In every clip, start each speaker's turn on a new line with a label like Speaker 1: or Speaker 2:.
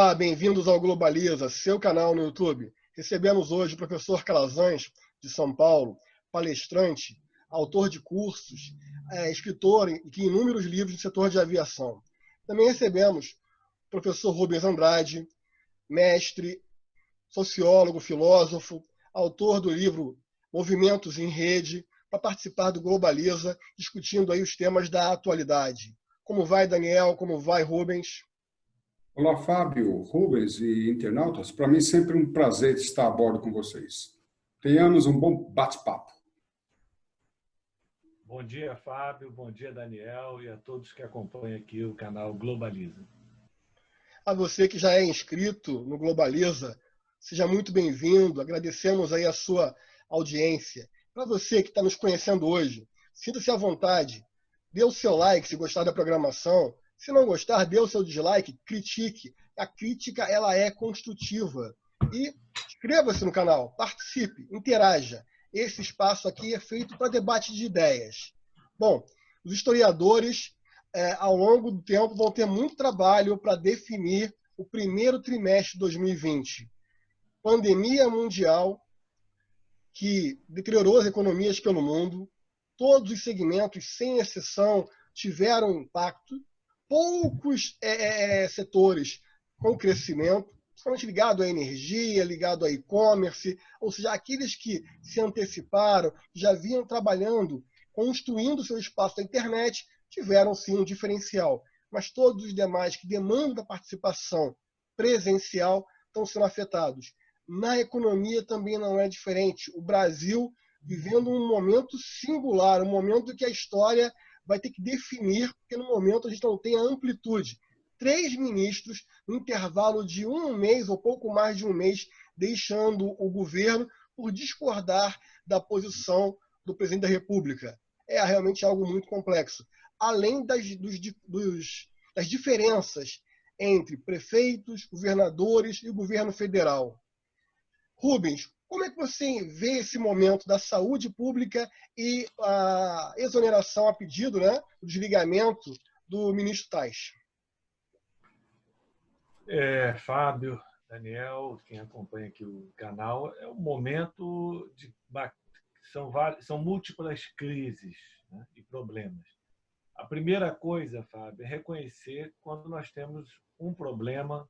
Speaker 1: Olá, bem-vindos ao Globaliza, seu canal no YouTube. Recebemos hoje o professor Calazans, de São Paulo, palestrante, autor de cursos, escritor e que inúmeros livros do setor de aviação. Também recebemos o professor Rubens Andrade, mestre, sociólogo, filósofo, autor do livro Movimentos em Rede, para participar do Globaliza, discutindo aí os temas da atualidade. Como vai, Daniel? Como vai, Rubens?
Speaker 2: Olá, Fábio, Rubens e internautas. Para mim, sempre um prazer estar a bordo com vocês. Tenhamos um bom bate-papo.
Speaker 3: Bom dia, Fábio. Bom dia, Daniel, e a todos que acompanham aqui o canal Globaliza.
Speaker 1: A você que já é inscrito no Globaliza, seja muito bem-vindo. Agradecemos aí a sua audiência. Para você que está nos conhecendo hoje, sinta-se à vontade. Dê o seu like se gostar da programação. Se não gostar, dê o seu dislike, critique. A crítica ela é construtiva. E inscreva-se no canal, participe, interaja. Esse espaço aqui é feito para debate de ideias. Bom, os historiadores, ao longo do tempo, vão ter muito trabalho para definir o primeiro trimestre de 2020. Pandemia mundial que deteriorou as economias pelo mundo. Todos os segmentos, sem exceção, tiveram impacto. Poucos setores com crescimento, principalmente ligado à energia, ligado a e-commerce, ou seja, aqueles que se anteciparam, já vinham trabalhando, construindo seu espaço da internet, tiveram sim um diferencial. Mas todos os demais que demandam a participação presencial estão sendo afetados. Na economia também não é diferente. O Brasil vivendo um momento singular, um momento que a história vai ter que definir, porque no momento a gente não tem a amplitude. 3 ministros, no intervalo de um mês ou pouco mais de um mês, deixando o governo por discordar da posição do presidente da República. É realmente algo muito complexo. Além das diferenças entre prefeitos, governadores e o governo federal. Rubens, como é que você vê esse momento da saúde pública e a exoneração a pedido, né, o desligamento do ministro Tais?
Speaker 3: Fábio, Daniel, quem acompanha aqui o canal, é um momento de... São múltiplas crises, né, e problemas. A primeira coisa, Fábio, é reconhecer quando nós temos um problema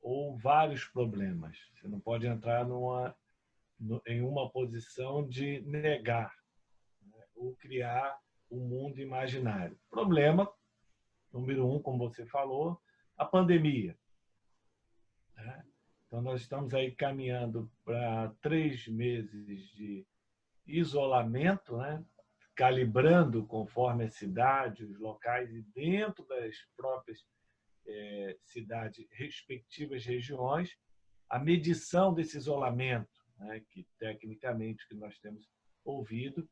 Speaker 3: ou vários problemas. Você não pode entrar em uma posição de negar, né, ou criar um mundo imaginário. Problema número 1, como você falou, a pandemia. Né? Então, nós estamos aí caminhando para 3 meses de isolamento, né? Calibrando conforme a cidade, os locais e dentro das próprias cidades, respectivas regiões, a medição desse isolamento, né, que tecnicamente que nós temos ouvido,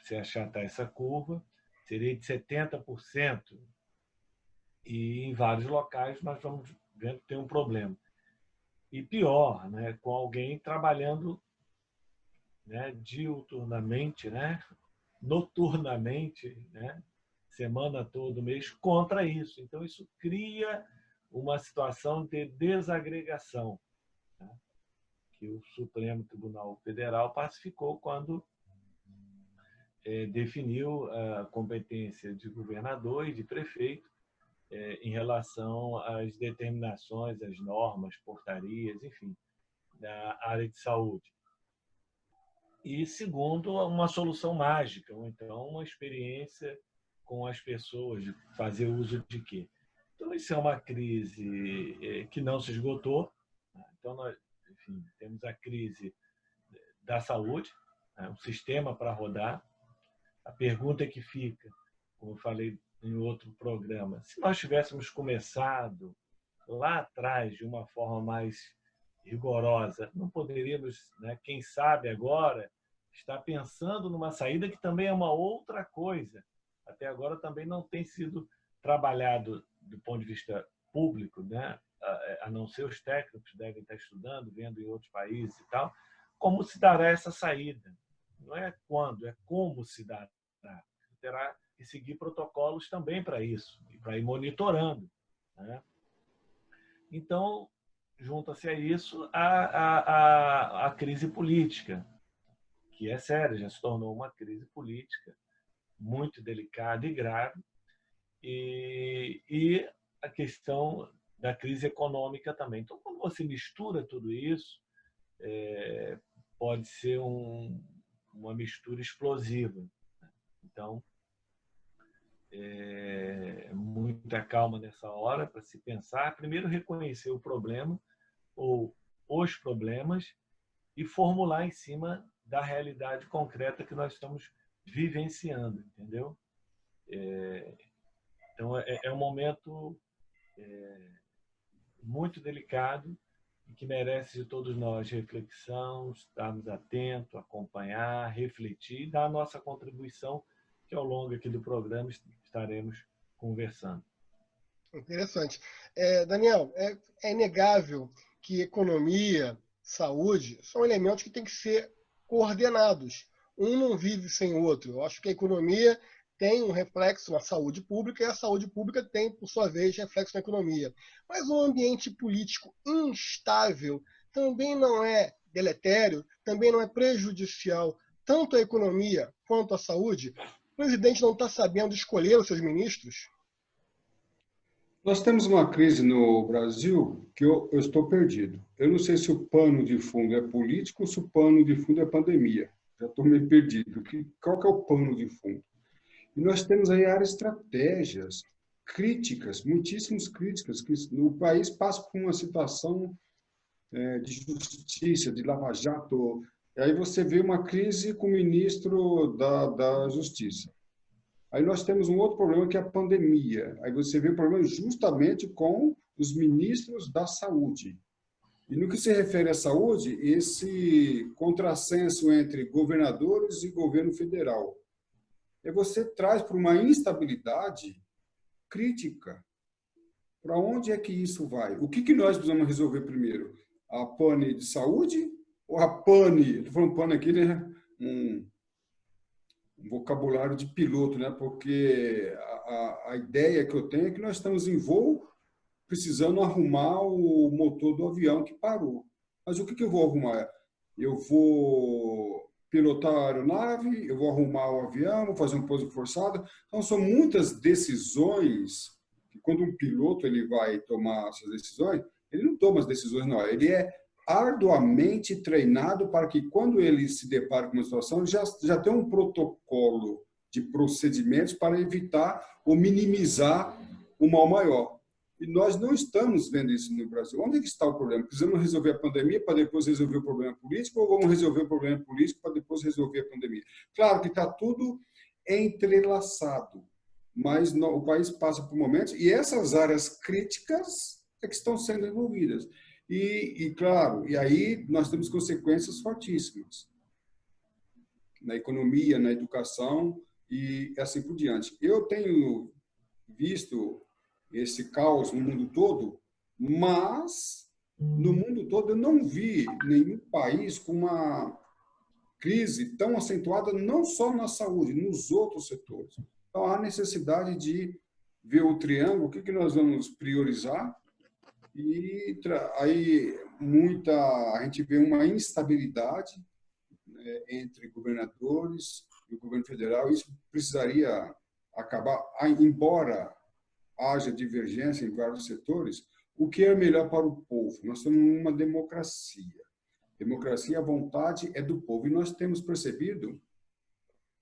Speaker 3: se achatar essa curva, seria de 70%. E em vários locais nós vamos vendo que tem um problema. E pior, né, com alguém trabalhando, né, diuturnamente, né, noturnamente, né, semana todo, mês, contra isso. Então, isso cria uma situação de desagregação, né, que o Supremo Tribunal Federal pacificou quando definiu a competência de governador e de prefeito em relação às determinações, às normas, portarias, enfim, da área de saúde. E, segundo, uma solução mágica, ou então uma experiência com as pessoas, de fazer uso de quê? Então, isso é uma crise que não se esgotou. Então, nós, enfim, temos a crise da saúde, um sistema para rodar. A pergunta que fica, como eu falei em outro programa, se nós tivéssemos começado lá atrás de uma forma mais rigorosa, não poderíamos, né, quem sabe agora, estar pensando numa saída que também é uma outra coisa. Até agora também não tem sido trabalhado do ponto de vista público, né, a não ser os técnicos devem estar estudando, vendo em outros países e tal, como se dará essa saída. Não é quando, é como se dará. Terá que seguir protocolos também para isso, e para ir monitorando, né? Então, junta-se a isso a crise política, que é séria, já se tornou uma crise política muito delicada e grave, e a questão da crise econômica também. Então, quando você mistura tudo isso, pode ser uma mistura explosiva. Então, muita calma nessa hora para se pensar. Primeiro, reconhecer o problema ou os problemas e formular em cima da realidade concreta que nós estamos vivenciando, entendeu? Então, é um momento muito delicado e que merece de todos nós reflexão, estarmos atentos, acompanhar, refletir e dar a nossa contribuição, que ao longo aqui do programa estaremos conversando.
Speaker 1: Interessante. Daniel, é inegável que economia, saúde são elementos que têm que ser coordenados. Um não vive sem o outro. Eu acho que a economia tem um reflexo na saúde pública e a saúde pública tem, por sua vez, reflexo na economia. Mas um ambiente político instável também não é deletério, também não é prejudicial tanto à economia quanto à saúde. O presidente não está sabendo escolher os seus ministros?
Speaker 2: Nós temos uma crise no Brasil que eu estou perdido. Eu não sei se o pano de fundo é político ou se o pano de fundo é pandemia. Já estou meio perdido. Qual que é o pano de fundo? E nós temos aí áreas estratégias críticas, muitíssimas críticas, que o país passa por uma situação de justiça, de lava-jato. E aí você vê uma crise com o ministro da Justiça. Aí nós temos um outro problema que é a pandemia. Aí você vê o problema justamente com os ministros da saúde. E no que se refere à saúde, esse contrassenso entre governadores e governo federal. Você traz para uma instabilidade crítica. Para onde é que isso vai? O que nós precisamos resolver primeiro? A pane de saúde ou a pane? Estou falando pane aqui, né? Um vocabulário de piloto, né? Porque a ideia que eu tenho é que nós estamos em voo precisando arrumar o motor do avião que parou. Mas o que eu vou arrumar? Eu vou pilotar a aeronave, eu vou arrumar o avião, vou fazer um pouso forçado. Então, são muitas decisões que, quando um piloto ele vai tomar essas decisões, ele não toma as decisões, não. Ele é arduamente treinado para que, quando ele se depara com uma situação, já tem um protocolo de procedimentos para evitar ou minimizar o mal maior. E nós não estamos vendo isso no Brasil. Onde é que está o problema? Precisamos resolver a pandemia para depois resolver o problema político ou vamos resolver o problema político para depois resolver a pandemia? Claro que está tudo entrelaçado, mas o país passa por momentos e essas áreas críticas é que estão sendo envolvidas. Claro, e aí nós temos consequências fortíssimas na economia, na educação e assim por diante. Eu tenho visto esse caos no mundo todo, mas no mundo todo eu não vi nenhum país com uma crise tão acentuada, não só na saúde, nos outros setores. Então, há necessidade de ver o triângulo, o que nós vamos priorizar, e aí a gente vê uma instabilidade entre governadores e o governo federal. Isso precisaria acabar, embora haja divergência em vários setores, o que é melhor para o povo? Nós estamos numa democracia. Democracia, a vontade é do povo. E nós temos percebido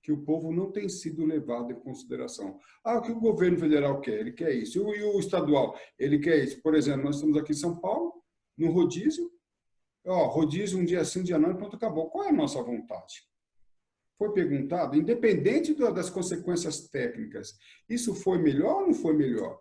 Speaker 2: que o povo não tem sido levado em consideração. O que o governo federal quer? Ele quer isso. E o estadual? Ele quer isso. Por exemplo, nós estamos aqui em São Paulo, no rodízio. Rodízio um dia sim, um dia não, e pronto, acabou. Qual é a nossa vontade? Foi perguntado, independente das consequências técnicas, isso foi melhor ou não foi melhor?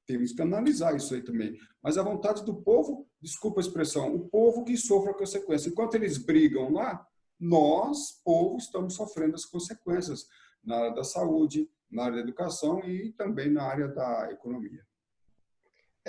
Speaker 2: Temos que analisar isso aí também. Mas a vontade do povo, desculpa a expressão, o povo que sofre a consequência. Enquanto eles brigam lá, nós, povo, estamos sofrendo as consequências na área da saúde, na área da educação e também na área da economia.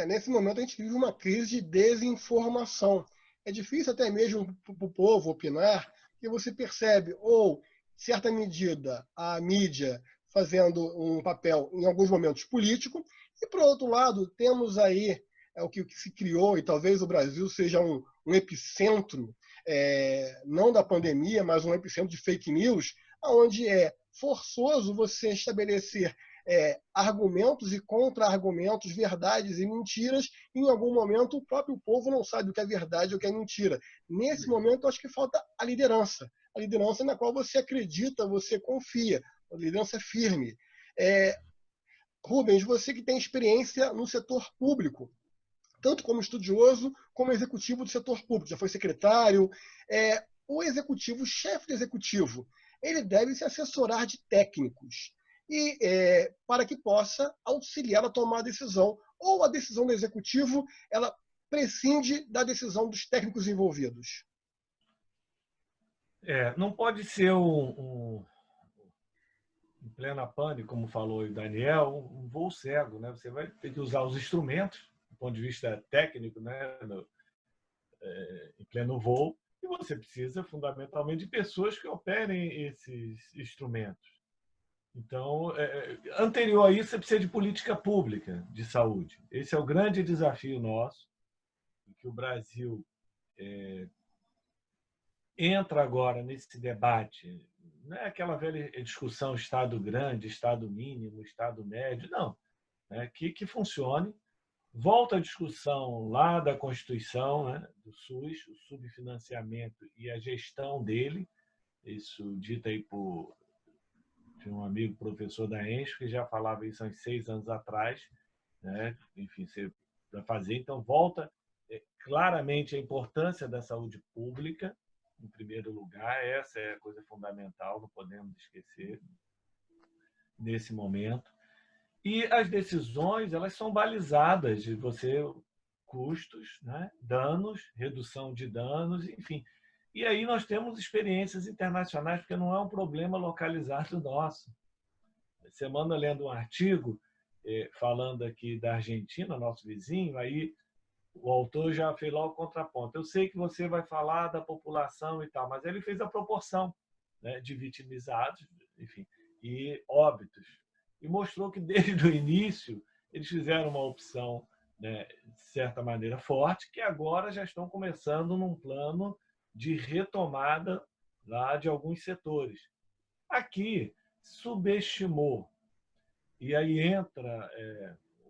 Speaker 1: Nesse momento a gente vive uma crise de desinformação. É difícil até mesmo para o povo opinar, porque você percebe, ou certa medida, a mídia fazendo um papel, em alguns momentos, político, e, por outro lado, temos aí é o que se criou, e talvez o Brasil seja um epicentro, não da pandemia, mas um epicentro de fake news, onde é forçoso você estabelecer argumentos e contra-argumentos, verdades e mentiras, e em algum momento o próprio povo não sabe o que é verdade ou o que é mentira. Nesse momento, eu acho que falta a liderança na qual você acredita, você confia, a liderança firme. Rubens, você que tem experiência no setor público, tanto como estudioso como executivo do setor público, já foi secretário, o executivo, o chefe do executivo, ele deve se assessorar de técnicos e para que possa auxiliar a tomar a decisão. Ou a decisão do executivo, ela prescinde da decisão dos técnicos envolvidos.
Speaker 3: Não pode ser em plena pane, como falou o Daniel, um voo cego, né? Você vai ter que usar os instrumentos, do ponto de vista técnico, né? Em pleno voo, e você precisa, fundamentalmente, de pessoas que operem esses instrumentos. Então, anterior a isso, você precisa de política pública de saúde. Esse é o grande desafio nosso, que o Brasil entra agora nesse debate. Não é aquela velha discussão Estado grande, Estado mínimo, Estado médio, não. Que funcione. Volta a discussão lá da Constituição, né, do SUS, o subfinanciamento e a gestão dele. Isso dito aí por um amigo professor da ENSP, que já falava isso há uns 6 anos atrás. Né? Enfim, para fazer. Então, volta claramente a importância da saúde pública, em primeiro lugar. Essa é a coisa fundamental, não podemos esquecer nesse momento. E as decisões, elas são balizadas de custos, né? Danos, redução de danos, enfim. E aí nós temos experiências internacionais, porque não é um problema localizado nosso. Semana lendo um artigo falando aqui da Argentina, nosso vizinho, aí o autor já fez lá o contraponto. Eu sei que você vai falar da população e tal, mas ele fez a proporção, né, de vitimizados, enfim, e óbitos. E mostrou que, desde o início, eles fizeram uma opção, né, de certa maneira, forte, que agora já estão começando num plano de retomada lá de alguns setores. Aqui, subestimou. E aí entra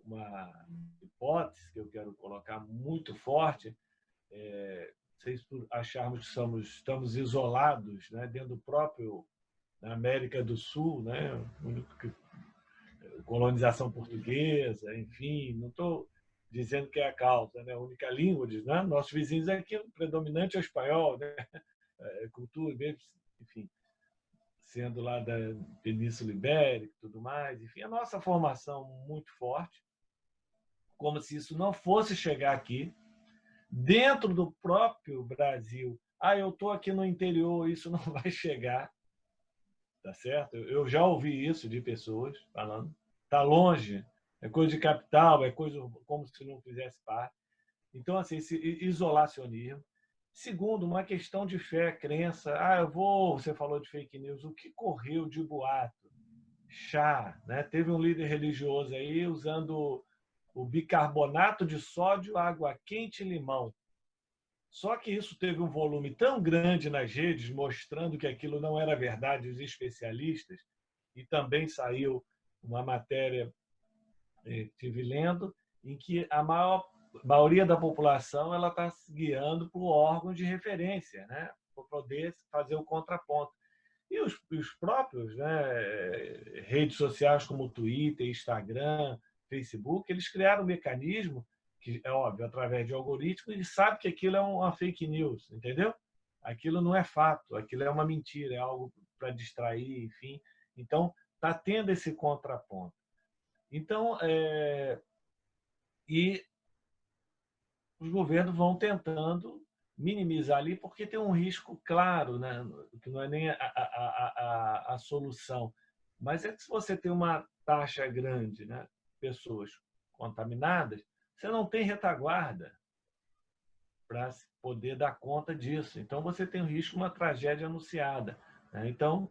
Speaker 3: uma hipótese que eu quero colocar muito forte, vocês acharmos que estamos isolados, né, dentro do próprio da América do Sul, né, colonização portuguesa, enfim, não estou dizendo que é a causa, né, a única língua, né, nossos vizinhos aqui, o predominante é o espanhol, né, cultura, enfim, sendo lá da Península Ibérica e tudo mais, enfim, a nossa formação muito forte, como se isso não fosse chegar aqui, dentro do próprio Brasil. Eu estou aqui no interior, isso não vai chegar, tá certo? Eu já ouvi isso de pessoas falando, está longe, é coisa de capital, é coisa como se não fizesse parte. Então, assim, esse isolacionismo. Segundo, uma questão de fé, crença. Você falou de fake news, o que correu de boato? Chá, né? Teve um líder religioso aí usando o bicarbonato de sódio, água quente e limão. Só que isso teve um volume tão grande nas redes, mostrando que aquilo não era verdade, os especialistas, e também saiu uma matéria, estive lendo, em que a maioria da população ela está se guiando por órgãos de referência, né, para poder fazer o contraponto. E os próprios, né, redes sociais como Twitter, Instagram, Facebook, eles criaram um mecanismo que, é óbvio, através de algoritmos, eles sabem que aquilo é uma fake news, entendeu? Aquilo não é fato, aquilo é uma mentira, é algo para distrair, enfim. Então, está tendo esse contraponto. Então, e os governos vão tentando minimizar ali, porque tem um risco claro, né? Que não é nem a solução. Mas é que se você tem uma taxa grande, né, pessoas contaminadas, você não tem retaguarda para poder dar conta disso. Então, você tem o risco de uma tragédia anunciada. Né? Então,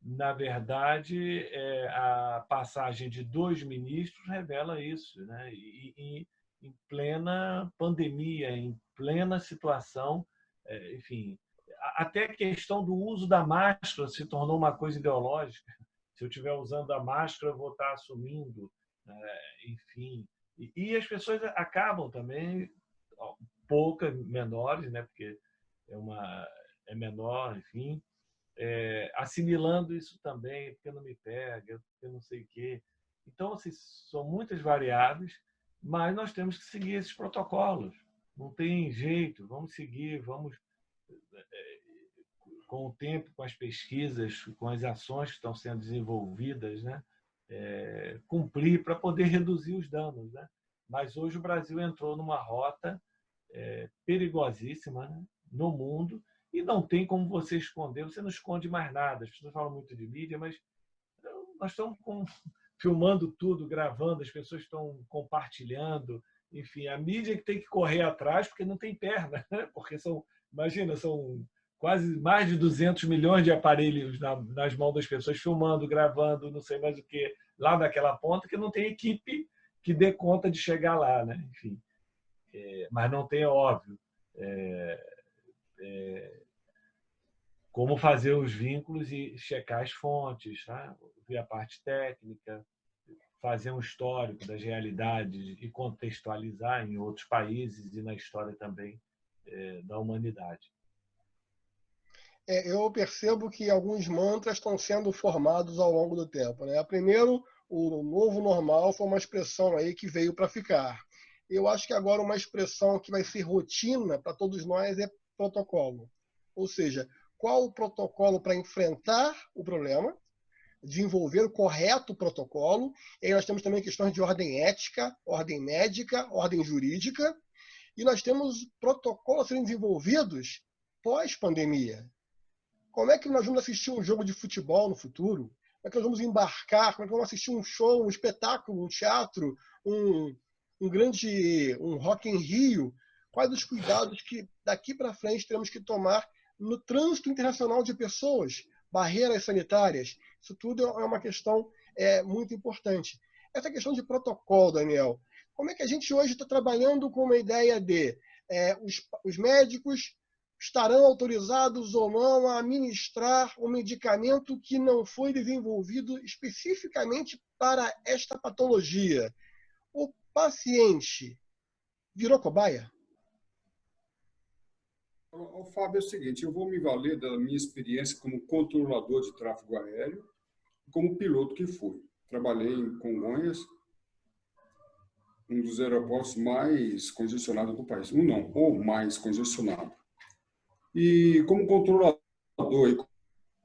Speaker 3: na verdade, a passagem de 2 ministros revela isso. Né? E em plena pandemia, em plena situação, enfim, até a questão do uso da máscara se tornou uma coisa ideológica. Se eu estiver usando a máscara, eu vou estar assumindo, enfim. E as pessoas acabam também, poucas, menores, né? Porque é menor, enfim, assimilando isso também, porque não me pega, porque não sei o quê. Então, assim, são muitas variáveis, mas nós temos que seguir esses protocolos. Não tem jeito, vamos seguir, vamos, com o tempo, com as pesquisas, com as ações que estão sendo desenvolvidas, né? Cumprir para poder reduzir os danos, né? Mas hoje o Brasil entrou numa rota perigosíssima, né, no mundo, e não tem como você esconder, você não esconde mais nada. As pessoas falam muito de mídia, mas nós estamos filmando tudo, gravando, as pessoas estão compartilhando, enfim, a mídia que tem que correr atrás porque não tem perna, né? Porque imagina, são quase mais de 200 milhões de aparelhos nas mãos das pessoas, filmando, gravando, não sei mais o que, lá naquela ponta, que não tem equipe que dê conta de chegar lá, né? Enfim, mas não tem, óbvio, como fazer os vínculos e checar as fontes, tá? Ver a parte técnica, fazer um histórico das realidades e contextualizar em outros países e na história também da humanidade.
Speaker 1: Eu percebo que alguns mantras estão sendo formados ao longo do tempo, né? Primeiro, o novo normal foi uma expressão aí que veio para ficar. Eu acho que agora uma expressão que vai ser rotina para todos nós é protocolo. Ou seja, qual o protocolo para enfrentar o problema, desenvolver o correto protocolo. E aí nós temos também questões de ordem ética, ordem médica, ordem jurídica. E nós temos protocolos sendo desenvolvidos pós-pandemia. Como é que nós vamos assistir um jogo de futebol no futuro? Como é que nós vamos embarcar? Como é que vamos assistir um show, um espetáculo, um teatro, um Rock in Rio? Quais os cuidados que daqui para frente temos que tomar no trânsito internacional de pessoas, barreiras sanitárias? Isso tudo é uma questão muito importante. Essa questão de protocolo, Daniel, como é que a gente hoje está trabalhando com uma ideia de os médicos estarão autorizados ou não a administrar um medicamento que não foi desenvolvido especificamente para esta patologia? O paciente virou cobaia?
Speaker 2: Fábio, é o seguinte, eu vou me valer da minha experiência como controlador de tráfego aéreo, como piloto que fui. Trabalhei em Congonhas, um dos aeroportos mais congestionados do país. O mais congestionado. E como controlador e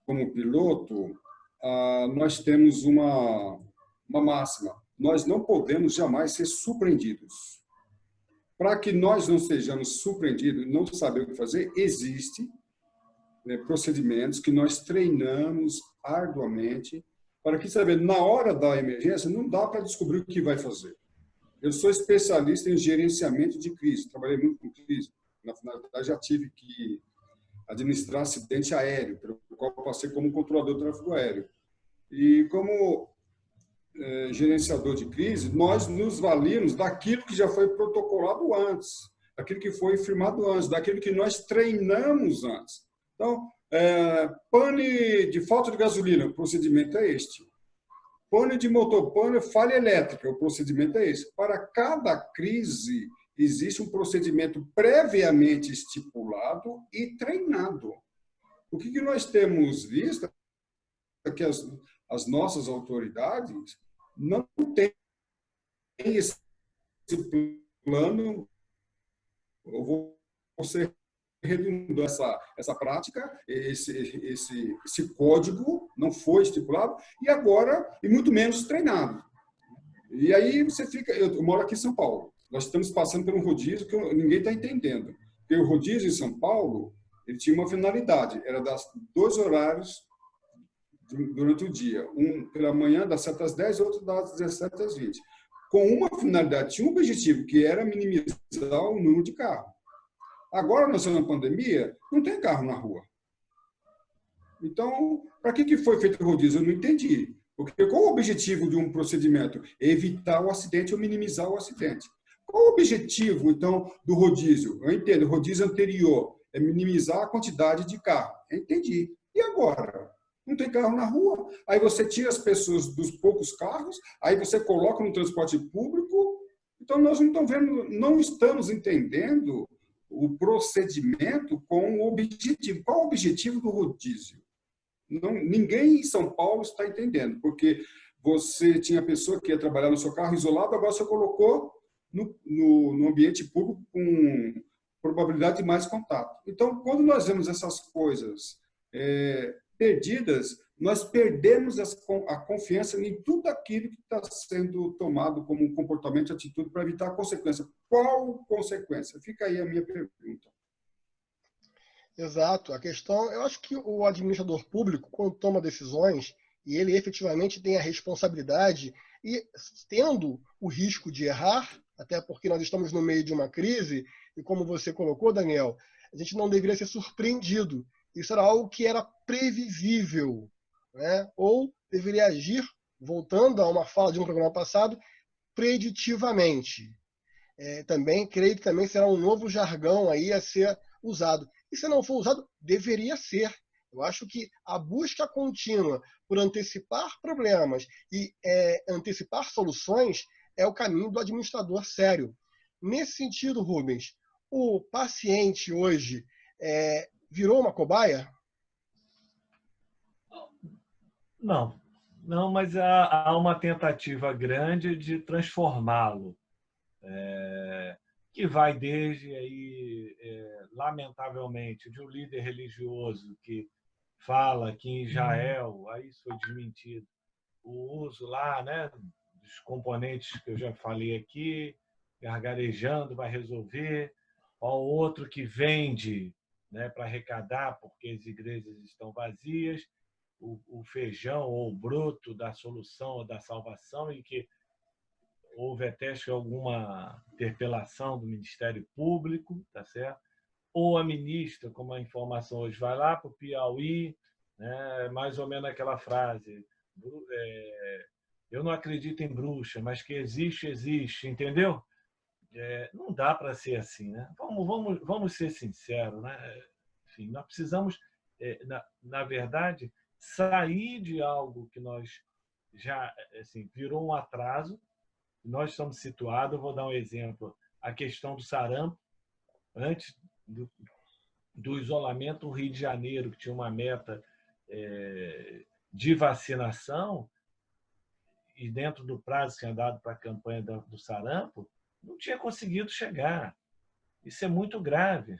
Speaker 2: como piloto, nós temos uma máxima. Nós não podemos jamais ser surpreendidos. Para que nós não sejamos surpreendidos e não saber o que fazer, existem procedimentos que nós treinamos arduamente para que, na hora da emergência, não dá para descobrir o que vai fazer. Eu sou especialista em gerenciamento de crise, trabalhei muito com crise. Na finalidade, já tive que administrar acidente aéreo, pelo qual passei como controlador de tráfego aéreo. E como gerenciador de crise, nós nos valimos daquilo que já foi protocolado antes, daquilo que foi firmado antes, daquilo que nós treinamos antes. Então, pane de falta de gasolina, o procedimento é este. Pane de motor, pane, falha elétrica, o procedimento é esse. Para cada crise, existe um procedimento previamente estipulado e treinado. O que nós temos visto é que as nossas autoridades não têm esse plano. Eu vou ser redundante, essa prática, esse código não foi estipulado e muito menos treinado. E aí você fica... Eu moro aqui em São Paulo. Nós estamos passando por um rodízio que ninguém está entendendo. Porque o rodízio em São Paulo, ele tinha uma finalidade, era dar 2 horários durante o dia. Um pela manhã, das 7 às 10, outro das 17 às 20. Com uma finalidade, tinha um objetivo, que era minimizar o número de carros. Agora, nós estamos na pandemia, não tem carro na rua. Então, para que foi feito o rodízio? Eu não entendi. Porque qual o objetivo de um procedimento? Evitar o acidente ou minimizar o acidente. Qual o objetivo, então, do rodízio? Eu entendo, o rodízio anterior é minimizar a quantidade de carro. Eu entendi. E agora? Não tem carro na rua. Aí você tira as pessoas dos poucos carros, aí você coloca no transporte público. Então, nós não estamos vendo, não estamos entendendo o procedimento com o objetivo. Qual o objetivo do rodízio? Não, ninguém em São Paulo está entendendo, porque você tinha pessoa que ia trabalhar no seu carro isolado, agora você colocou no ambiente público com probabilidade de mais contato. Então, quando nós vemos essas coisas perdidas, nós perdemos a confiança em tudo aquilo que está sendo tomado como um comportamento e atitude para evitar a consequência. Qual consequência? Fica aí a minha pergunta.
Speaker 1: Exato. A questão, eu acho que o administrador público, quando toma decisões, e ele efetivamente tem a responsabilidade, e tendo o risco de errar, até porque nós estamos no meio de uma crise, e como você colocou, Daniel, a gente não deveria ser surpreendido. Isso era algo que era previsível, né? Ou deveria agir, voltando a uma fala de um programa passado, preditivamente. Também creio que também será um novo jargão aí a ser usado. E se não for usado, deveria ser. Eu acho que a busca contínua por antecipar problemas e antecipar soluções é o caminho do administrador sério. Nesse sentido, Rubens, o paciente hoje virou uma cobaia?
Speaker 3: Não, não, mas há uma tentativa grande de transformá-lo, que vai desde aí, lamentavelmente, de um líder religioso que fala que em Israel, aí isso foi desmentido, o uso lá, né, dos componentes que eu já falei aqui, gargarejando vai resolver, ao outro que vende, né, para arrecadar porque as igrejas estão vazias, o feijão ou o broto da solução ou da salvação, e que houve até acho, alguma interpelação do Ministério Público, tá certo? Ou a ministra, como a informação hoje vai lá para o Piauí, né, mais ou menos aquela frase, eu não acredito em bruxa, mas que existe, existe, entendeu? Não dá para ser assim, né? Vamos ser sinceros, né? Enfim, nós precisamos, na verdade, sair de algo que nós já assim, virou um atraso. Nós estamos situados, vou dar um exemplo, a questão do sarampo, antes do isolamento, o Rio de Janeiro, que tinha uma meta de vacinação, e dentro do prazo que tinha dado para a campanha do sarampo, não tinha conseguido chegar. Isso é muito grave.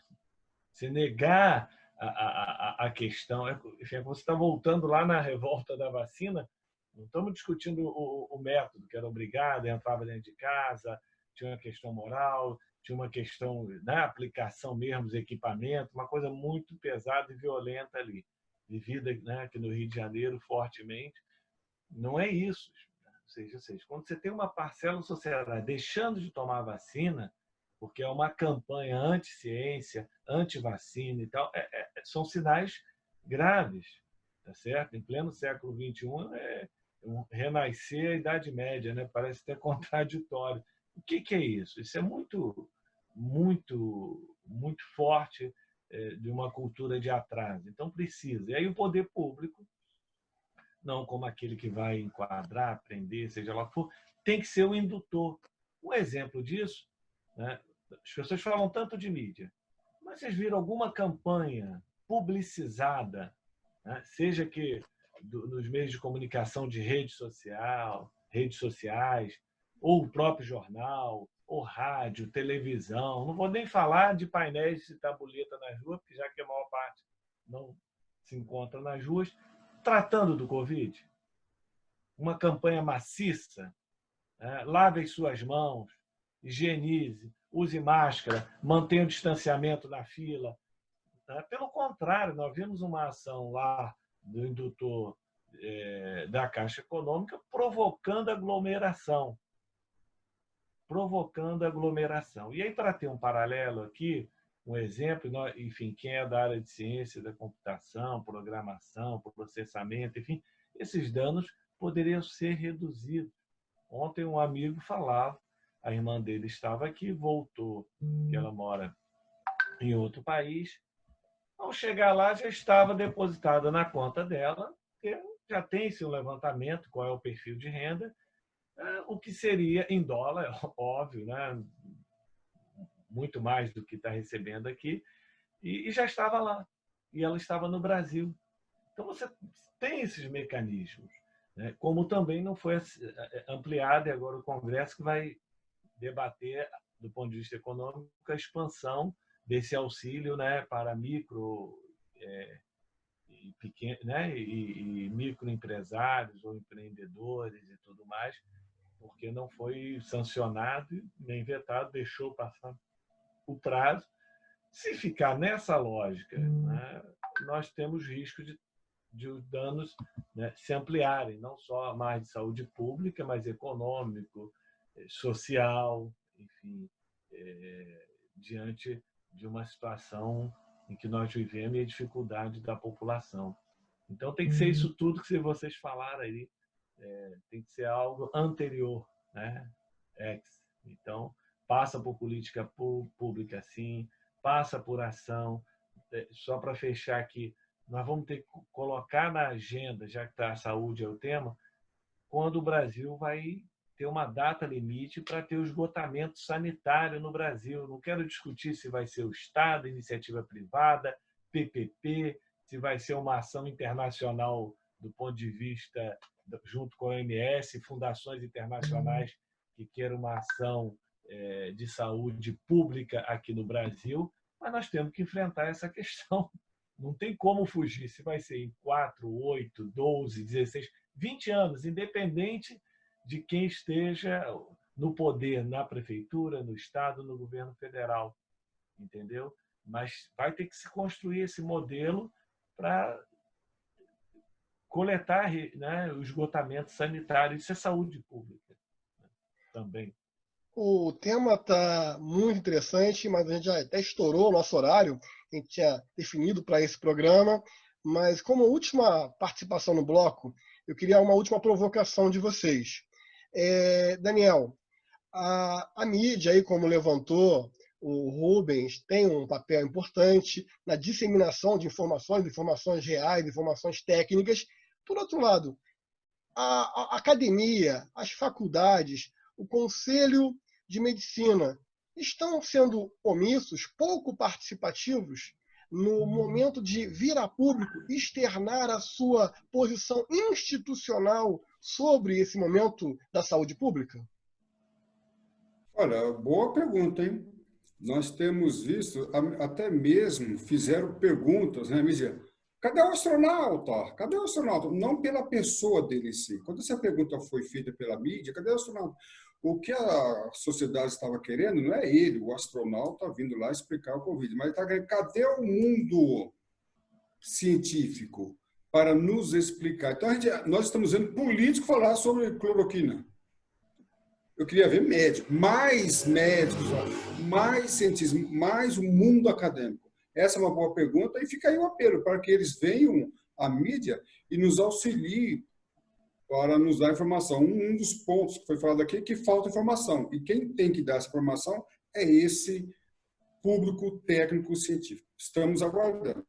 Speaker 3: Se negar a questão, você está voltando lá na revolta da vacina, não estamos discutindo o método, que era obrigado, entrava dentro de casa, tinha uma questão moral, tinha uma questão na aplicação mesmo dos equipamentos, uma coisa muito pesada e violenta ali, vivida, né, aqui no Rio de Janeiro fortemente. Não é isso. Ou seja, quando você tem uma parcela da sociedade deixando de tomar vacina, porque é uma campanha anti-ciência, anti-vacina e tal, são sinais graves, tá certo? Em pleno século XXI, renascer a Idade Média, né? Parece até contraditório. O que é isso? Isso é muito, muito, muito forte de uma cultura de atraso. Então, precisa. E aí o poder público, não como aquele que vai enquadrar, prender, seja lá o que for, tem que ser o indutor. Um exemplo disso, né? As pessoas falam tanto de mídia, mas vocês viram alguma campanha publicizada, né? Seja que nos meios de comunicação de redes sociais, ou o próprio jornal, ou rádio, televisão, não vou nem falar de painéis de tabuleta nas ruas, porque já que a maior parte não se encontra nas ruas, tratando do Covid, uma campanha maciça, lave as suas mãos, higienize, use máscara, mantenha o distanciamento na fila. Pelo contrário, nós vimos uma ação lá do indutor da Caixa Econômica provocando aglomeração. Provocando aglomeração. E aí, para ter um paralelo aqui, um exemplo, enfim, quem é da área de ciência da computação, programação, processamento, enfim, esses danos poderiam ser reduzidos. Ontem um amigo falava A irmã dele estava aqui, voltou, que ela mora em outro país. Ao chegar lá, já estava depositada na conta dela, porque já tem-se um levantamento, qual é o perfil de renda, o que seria em dólar, óbvio, né? Muito mais do que está recebendo aqui, e já estava lá. E ela estava no Brasil. Então, você tem esses mecanismos, né? Como também não foi ampliado, e agora o Congresso que vai debater, do ponto de vista econômico, a expansão desse auxílio, né, para micro e pequeno, né, e microempresários ou empreendedores e tudo mais, porque não foi sancionado nem vetado, deixou passar o prazo. Se ficar nessa lógica, né, nós temos risco de os danos, né, se ampliarem, não só mais de saúde pública, mas econômico, social, enfim, diante de uma situação em que nós vivemos e a dificuldade da população. Então, tem que ser isso tudo que vocês falaram aí, tem que ser algo anterior, né? Então, passa por política pública, sim, passa por ação. Só para fechar aqui, nós vamos ter que colocar na agenda, já que a saúde é o tema, quando o Brasil vai ter uma data limite para ter o esgotamento sanitário no Brasil. Não quero discutir se vai ser o Estado, iniciativa privada, PPP, se vai ser uma ação internacional do ponto de vista, junto com a OMS, fundações internacionais que queiram uma ação de saúde pública aqui no Brasil, mas nós temos que enfrentar essa questão. Não tem como fugir, se vai ser em 4, 8, 12, 16, 20 anos, independente de quem esteja no poder, na prefeitura, no Estado, no governo federal, entendeu? Mas vai ter que se construir esse modelo para coletar, né, o esgotamento sanitário. Isso é saúde pública, né, também.
Speaker 1: O tema está muito interessante, mas a gente já até estourou o nosso horário, a gente tinha definido para esse programa, mas como última participação no bloco, eu queria uma última provocação de vocês. Daniel, a mídia, aí, como levantou o Rubens, tem um papel importante na disseminação de informações reais, informações técnicas. Por outro lado, a academia, as faculdades, o Conselho de Medicina estão sendo omissos, pouco participativos no momento de vir a público externar a sua posição institucional sobre esse momento da saúde pública?
Speaker 2: Olha, boa pergunta, hein? Nós temos visto, até mesmo fizeram perguntas, né, mídia? Cadê o astronauta? Cadê o astronauta? Não pela pessoa dele em si. Quando essa pergunta foi feita pela mídia, cadê o astronauta? O que a sociedade estava querendo não é ele, o astronauta, vindo lá explicar o Covid, mas está querendo, cadê o mundo científico para nos explicar? Então, nós estamos vendo político falar sobre cloroquina. Eu queria ver médicos, mais cientistas, mais o mundo acadêmico. Essa é uma boa pergunta e fica aí o apelo para que eles venham à mídia e nos auxiliem para nos dar informação. Um dos pontos que foi falado aqui é que falta informação. E quem tem que dar essa informação é esse público técnico científico. Estamos aguardando.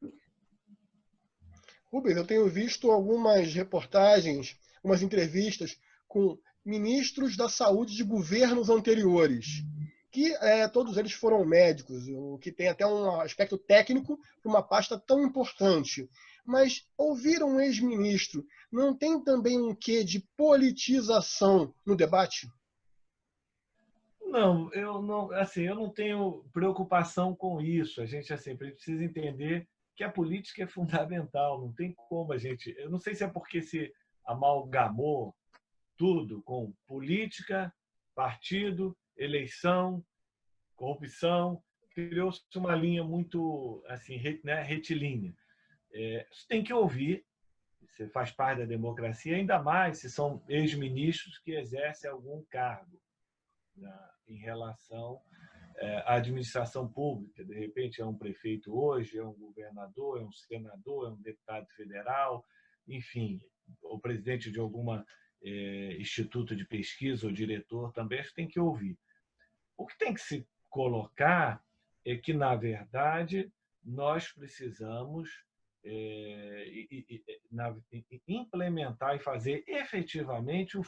Speaker 1: Rubens, eu tenho visto algumas reportagens, algumas entrevistas com ministros da saúde de governos anteriores, que todos eles foram médicos, o que tem até um aspecto técnico para uma pasta tão importante. Mas ouvir um ex-ministro não tem também um quê de politização no debate?
Speaker 3: Não, eu não tenho preocupação com isso. A gente precisa entender que a política é fundamental. Não tem como a gente. Eu não sei se é porque se amalgamou tudo com política, partido, eleição, corrupção, criou-se uma linha muito assim, né, retilínea. Você tem que ouvir. Você faz parte da democracia, ainda mais se são ex-ministros que exercem algum cargo, né, em relação à administração pública. De repente, é um prefeito hoje, é um governador, é um senador, é um deputado federal, enfim, o presidente de alguma instituto de pesquisa ou diretor também, acho que tem que ouvir. O que tem que se colocar é que, na verdade, nós precisamos implementar e fazer efetivamente o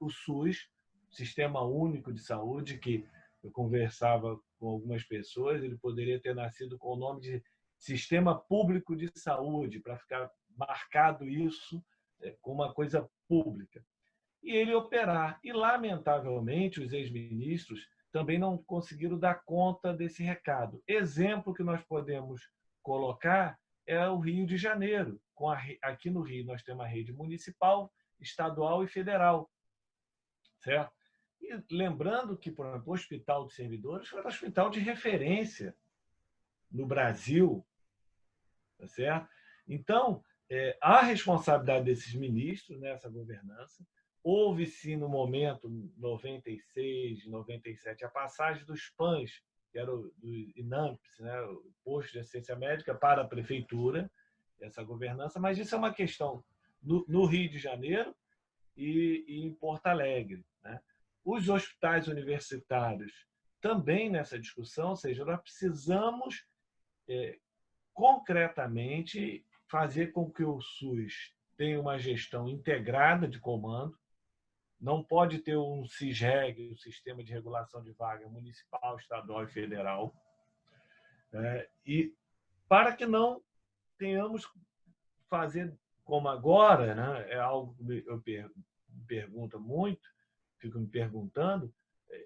Speaker 3: SUS, Sistema Único de Saúde, que eu conversava com algumas pessoas, ele poderia ter nascido com o nome de Sistema Público de Saúde, para ficar marcado isso como uma coisa pública. E ele operar. E, lamentavelmente, os ex-ministros também não conseguiram dar conta desse recado. Exemplo que nós podemos colocar é o Rio de Janeiro. Aqui no Rio nós temos a rede municipal, estadual e federal. Certo? E lembrando que, por exemplo, o Hospital dos Servidores foi um hospital de referência no Brasil. Tá certo? Então, a responsabilidade desses ministros nessa governança. Houve, sim, no momento 96, 97, a passagem dos PANs, que era do INAMPS, né, o Posto de Assistência Médica, para a Prefeitura, essa governança, mas isso é uma questão no Rio de Janeiro e em Porto Alegre. Né? Os hospitais universitários também nessa discussão, ou seja, nós precisamos concretamente fazer com que o SUS tenha uma gestão integrada de comando. Não pode ter um SISREG, um Sistema de Regulação de Vaga municipal, estadual e federal. E para que não tenhamos fazer como agora, né? É algo que eu pergunto muito, fico me perguntando,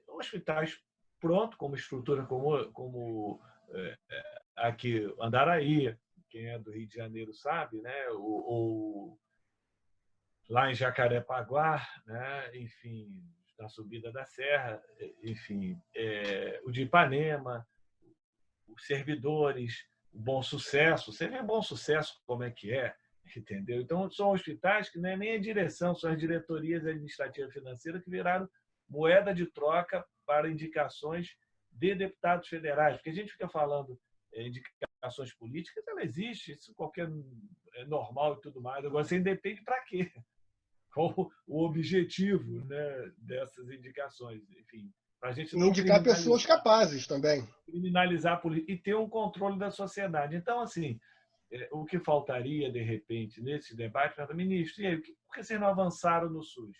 Speaker 3: hospitais pronto, como estrutura, como aqui Andaraí, quem é do Rio de Janeiro sabe, né? Ou lá em Jacarepaguá, né? Enfim, na subida da serra, enfim, o de Ipanema, os Servidores, o Bom Sucesso. Você vê Bom Sucesso como é que é, entendeu? Então, são hospitais que não é nem a direção, são as diretorias administrativas e financeiras que viraram moeda de troca para indicações de deputados federais. Porque a gente fica falando indicações políticas, ela existe, isso qualquer é normal e tudo mais. Agora, você independe para quê? Qual o objetivo, né, dessas indicações? Enfim, para a gente
Speaker 1: E
Speaker 3: não
Speaker 1: indicar pessoas capazes também.
Speaker 3: criminalizar a política e ter um controle da sociedade. Então, assim, o que faltaria, de repente, nesse debate, ministro, e aí, por que vocês não avançaram no SUS?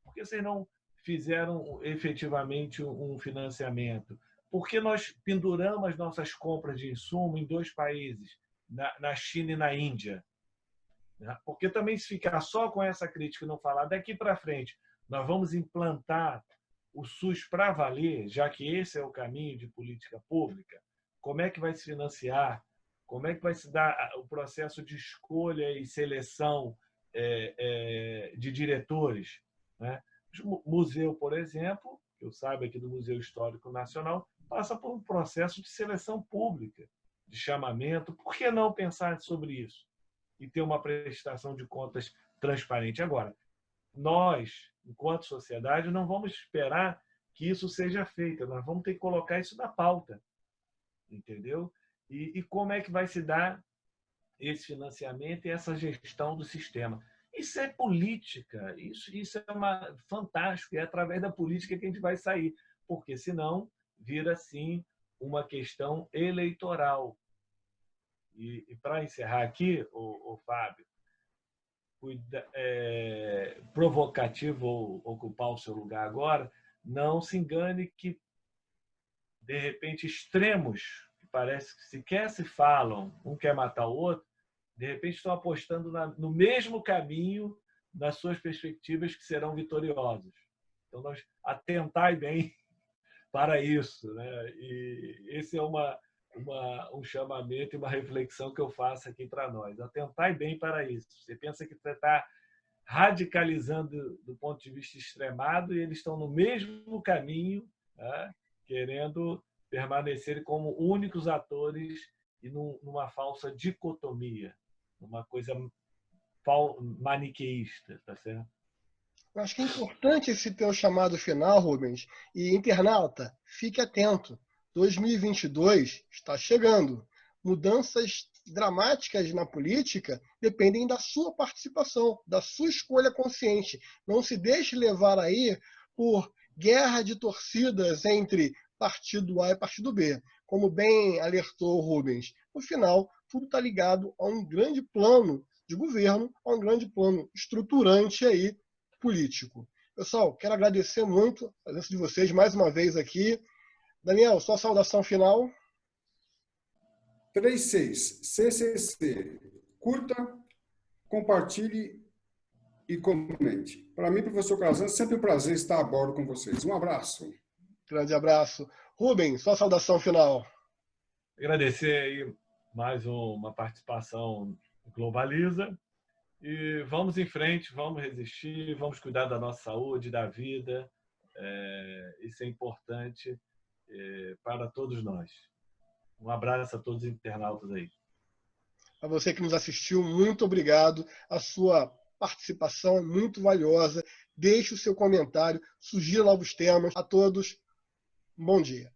Speaker 3: Por que vocês não fizeram efetivamente um financiamento? Por que nós penduramos as nossas compras de insumo em 2 países, na China e na Índia? Porque também, se ficar só com essa crítica e não falar daqui para frente, nós vamos implantar o SUS para valer, já que esse é o caminho de política pública, como é que vai se financiar? Como é que vai se dar o processo de escolha e seleção de diretores? Né? O museu, por exemplo, que eu saiba aqui do Museu Histórico Nacional, passa por um processo de seleção pública, de chamamento. Por que não pensar sobre isso? E ter uma prestação de contas transparente. Agora, nós, enquanto sociedade, não vamos esperar que isso seja feito. Nós vamos ter que colocar isso na pauta. Entendeu? E como é que vai se dar esse financiamento e essa gestão do sistema? Isso é política. Isso é fantástico. É através da política que a gente vai sair. Porque, senão, vira, sim, uma questão eleitoral. E para encerrar aqui, o Fábio, provocativo ocupar o seu lugar agora, não se engane que, de repente, extremos, que parece que sequer se falam, um quer matar o outro, de repente estão apostando no mesmo caminho, nas suas perspectivas, que serão vitoriosos. Então, nós atentai bem para isso. Né? E esse é um chamamento e uma reflexão que eu faço aqui para nós. Atentai bem para isso. Você pensa que você está radicalizando do ponto de vista extremado e eles estão no mesmo caminho, né? Querendo permanecer como únicos atores e numa falsa dicotomia, numa coisa maniqueísta, tá certo?
Speaker 1: Eu acho que é importante esse teu chamado final, Rubens. E, internauta, fique atento. 2022 está chegando. Mudanças dramáticas na política dependem da sua participação, da sua escolha consciente. Não se deixe levar aí por guerra de torcidas entre partido A e partido B. Como bem alertou o Rubens, no final, tudo está ligado a um grande plano de governo, a um grande plano estruturante aí, político. Pessoal, quero agradecer muito a presença de vocês mais uma vez aqui. Daniel, sua saudação final.
Speaker 2: 36, CCC. Curta, compartilhe e comente. Para mim, professor Calazans, sempre um prazer estar a bordo com vocês. Um abraço.
Speaker 1: Grande abraço. Rubens, sua saudação final.
Speaker 3: Agradecer aí mais uma participação Globaliza. E vamos em frente, vamos resistir, vamos cuidar da nossa saúde, da vida. Isso é importante para todos nós. Um abraço a todos os internautas aí.
Speaker 1: A você que nos assistiu, muito obrigado. A sua participação é muito valiosa. Deixe o seu comentário, sugira novos temas. A todos, um bom dia.